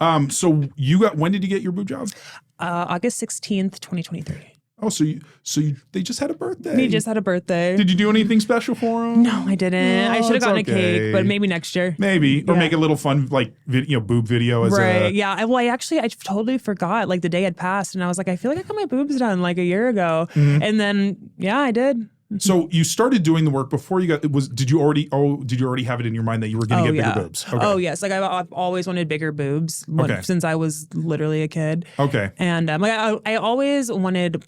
So when did you get your boob job? August 16th, 2023. Oh, they just had a birthday. We just had a birthday. Did you do anything special for them? No, I didn't. I should have gotten a cake, but maybe next year. Maybe. Or make a little fun, like, boob video. Yeah. I totally forgot. Like, the day had passed, and I was like, I feel like I got my boobs done, like, a year ago. Mm-hmm. And then, yeah, I did. So you started doing the work before you got, did you already have it in your mind that you were going to get bigger boobs? Okay. Oh, yes. Like, I've always wanted bigger boobs since I was literally a kid. Okay. And I always wanted...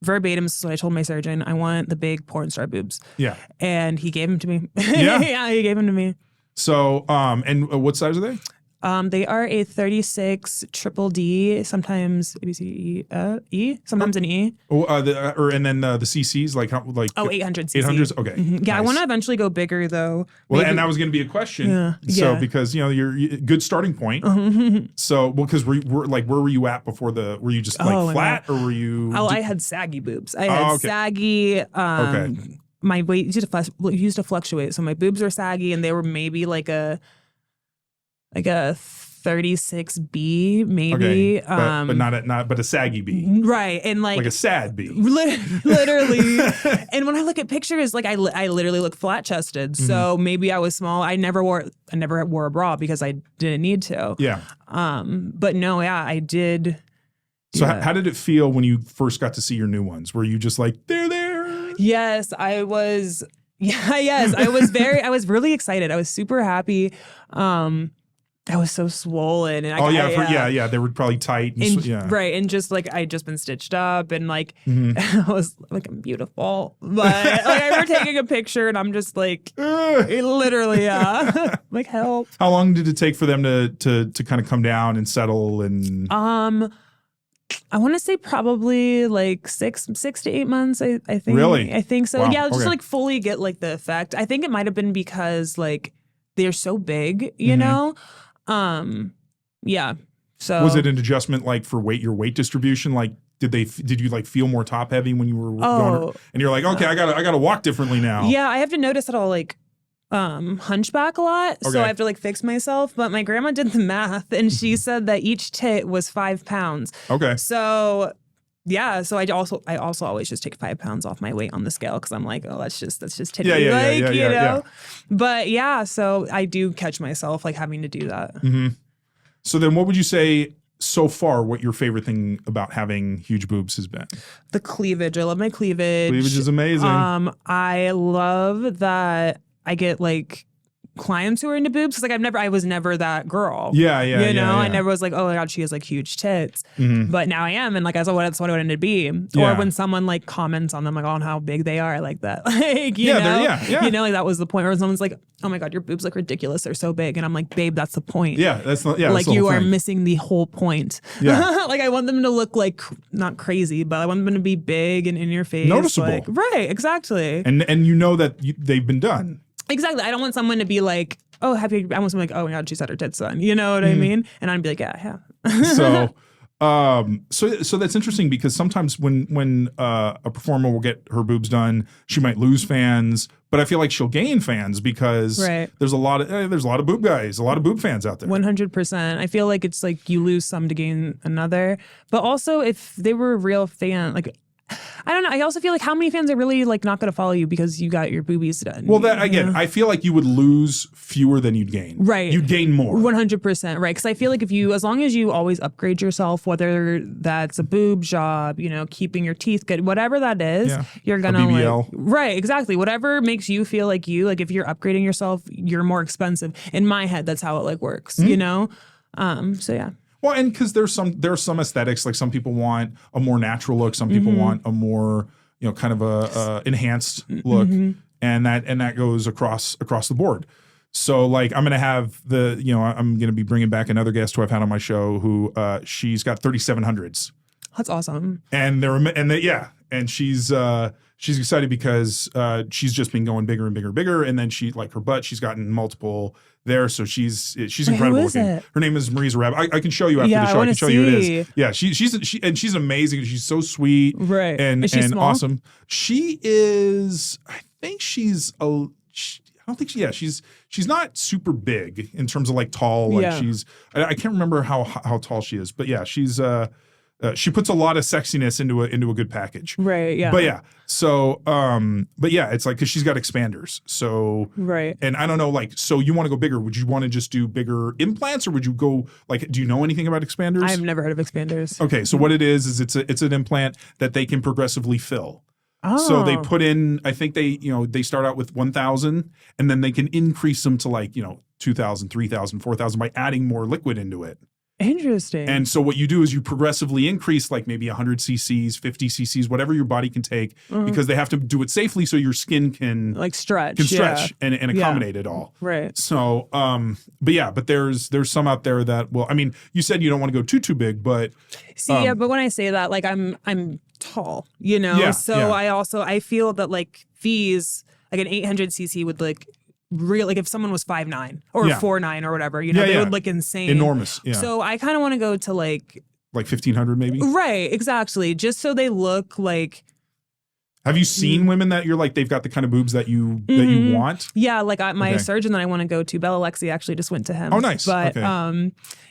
Verbatim, this is what I told my surgeon. I want the big porn star boobs. Yeah. And he gave them to me. Yeah? Yeah, he gave them to me. So, and what size are they? They are a 36 triple D, sometimes E, sometimes an E. Oh, and then the CCs, like 800 cc. 800s? Okay. Mm-hmm. Yeah, nice. I want to eventually go bigger, though. Well, and that was going to be a question. Yeah. So, because, you're a good starting point. Mm-hmm. So, because where were you at before were you just flat or were you? I had saggy boobs. I had saggy, my weight used to fluctuate. So my boobs were saggy and they were maybe like a 36B, maybe. Okay. But a saggy B. Right. And like a sad B. Literally. And when I look at pictures, like I literally look flat chested. Mm-hmm. So maybe I was small. I never wore a bra because I didn't need to. Yeah. But no, yeah, I did. So how did it feel when you first got to see your new ones? Were you just like, they're there? Yes, I was. Yeah, yes. I was really excited. I was super happy. I was so swollen. And they were probably tight. Right. And just like, I'd just been stitched up and like, I was like, I'm beautiful. But like, I remember taking a picture and I'm just like, literally, like, help. How long did it take for them to kind of come down and settle? And I want to say probably like 6 to 8 months. I think. Really? I think so. Wow. Yeah. Just like fully get like the effect. I think it might've been because like they're so big, you know? Yeah. So was it an adjustment like for your weight distribution? Like, did you like feel more top heavy when you were going? And you're like, okay, I gotta walk differently now. Yeah. I have to notice that I'll like, hunchback a lot. Okay. So I have to like fix myself. But my grandma did the math and she said that each tit was 5 pounds. Okay. So yeah. So I also always just take 5 pounds off my weight on the scale because I'm like, oh, that's just titty. You know? Yeah. But yeah, so I do catch myself like having to do that. Mm-hmm. So then what would you say so far what your favorite thing about having huge boobs has been? The cleavage. I love my cleavage. Cleavage is amazing. I love that I get like clients who are into boobs because like I was never that girl. Yeah. I never was like, oh my god, she has like huge tits. Mm-hmm. But now I am, and like that's what I wanted to be. Or when someone like comments on them like on how big they are, I like that. Like you know, like that was the point where someone's like, oh my god, your boobs look ridiculous. They're so big, and I'm like, babe, that's the point. Yeah, that's not. Yeah, like you are missing the whole point. Yeah, like I want them to look like not crazy, but I want them to be big and in your face, noticeable. Like, right, exactly. And you know that they've been done. Exactly. I don't want someone to be like, oh, I want someone like, oh my god, she's had her tits done. You know what I mean? And I'd be like, yeah. So that's interesting because sometimes when a performer will get her boobs done, she might lose fans, but I feel like she'll gain fans because there's a lot of boob guys, a lot of boob fans out there. 100%. I feel like it's like you lose some to gain another, but also if they were a real fan, like. I don't know. I also feel like how many fans are really like not going to follow you because you got your boobies done. Well, that again, I feel like you would lose fewer than you'd gain. Right. You'd gain more. 100%. Right. Because I feel like as long as you always upgrade yourself, whether that's a boob job, keeping your teeth good, whatever that is, you're going to like, right. Exactly. Whatever makes you feel like if you're upgrading yourself, you're more expensive. In my head, that's how it like works, So yeah. Well, and because there's some aesthetics, like some people want a more natural look, some people want a more kind of a enhanced look, and that goes across the board. So like I'm gonna have I'm gonna be bringing back another guest who I've had on my show who she's got 3700s. That's awesome. And she's excited because she's just been going bigger and bigger and bigger, and then she like her butt, she's gotten multiple there, so she's incredible looking. Her name is Marisa Reb. I can show you after the show. I can show you who it is. Yeah, she's amazing. She's so sweet, right? And is she small? Awesome. She is. I think she's a. I don't think she's not super big in terms of like tall. Like I can't remember how tall she is, but yeah, she puts a lot of sexiness into a good package. Right. Yeah. But yeah. So, but yeah, it's like, cause she's got expanders. So, right. And I don't know, like, so you want to go bigger. Would you want to just do bigger implants, or would you go like, do you know anything about expanders? I've never heard of expanders. Okay. So what it is it's an implant that they can progressively fill. Oh. So they put in, I think they start out with 1,000 and then they can increase them to like, 2,000, 3,000, 4,000 by adding more liquid into it. Interesting. And so what you do is you progressively increase like maybe 100 cc's, 50 cc's, whatever your body can take, because they have to do it safely so your skin can like stretch, and accommodate it all. Right. So, but there's some out there that will. I mean, you said you don't want to go too big, but but when I say that, like I'm tall, I feel that like these, like an 800cc would like. Real, like if someone was 5'9" or 4'9" or whatever, they would look insane, enormous. Yeah. So I kind of want to go to like 1,500 maybe. Right, exactly. Just so they look like. Have you seen women that you're like they've got the kind of boobs that you want? Yeah, like my surgeon that I want to go to, Bella Lexi, actually just went to him. Oh, nice. But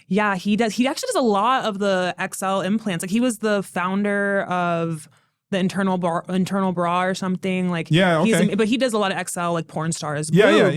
yeah, he actually does a lot of the XL implants. Like he was the founder of the internal bra or something, like but he does a lot of XL, like porn stars. Yeah. But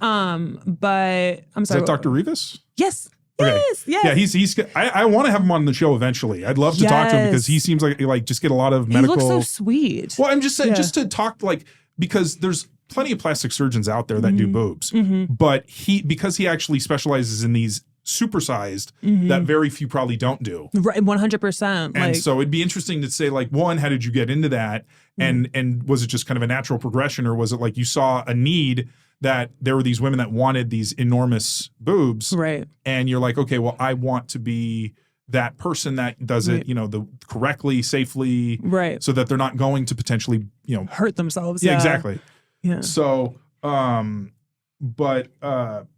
I'm sorry. Is that Dr. Rivas? Yes. Okay. Yes. Yeah, he's. I want to have him on the show eventually. I'd love to talk to him because he seems like just get a lot of medical. He looks so sweet. Well, I'm just saying, just to talk like, because there's plenty of plastic surgeons out there that do boobs, but because he actually specializes in these supersized that very few probably don't do. Right, 100%. And so it'd be interesting to say, like, one, how did you get into that? And was it just kind of a natural progression, or was it like you saw a need that there were these women that wanted these enormous boobs, right? And you're like, okay, well, I want to be that person that does it, the correctly, safely, right, so that they're not going to potentially, hurt themselves. Yeah, exactly. Yeah. So, but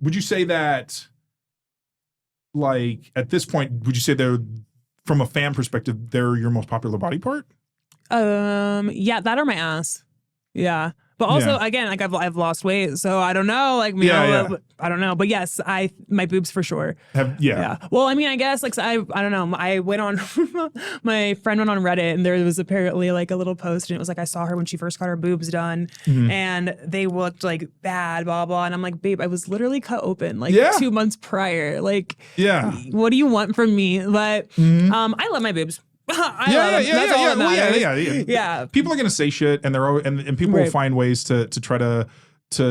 would you say that? Like at this point, would you say they're, from a fan perspective, they're your most popular body part? Yeah, that or my ass. Yeah. But also, again, like I've lost weight, so I don't know. Like, I don't know. But yes, my boobs for sure. Yeah. Well, I mean, I guess like I don't know. I went on. My friend went on Reddit, and there was apparently like a little post, and it was like I saw her when she first got her boobs done, and they looked like bad, blah blah. And I'm like, babe, I was literally cut open like 2 months prior. Like, what do you want from me? But I love my boobs. Yeah. People are gonna say shit, and and people will find ways to try to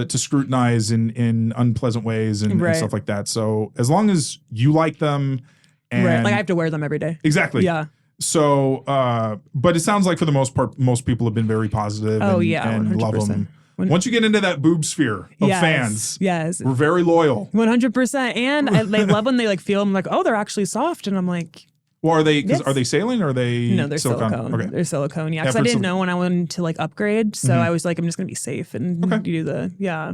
scrutinize in unpleasant ways and stuff like that. So as long as you like them, and like I have to wear them every day. Exactly. Yeah. So, but it sounds like for the most part, most people have been very positive. And 100%. Love them. Once you get into that boob sphere of fans, we're very loyal. 100%. And they love when they like feel them like, oh, they're actually soft, and I'm like. Well, are they saline or are they? No, they're silicone. Okay. They're silicone. Yeah, because I didn't know when I wanted to like upgrade, so I was like, I'm just gonna be safe and do the. Yeah.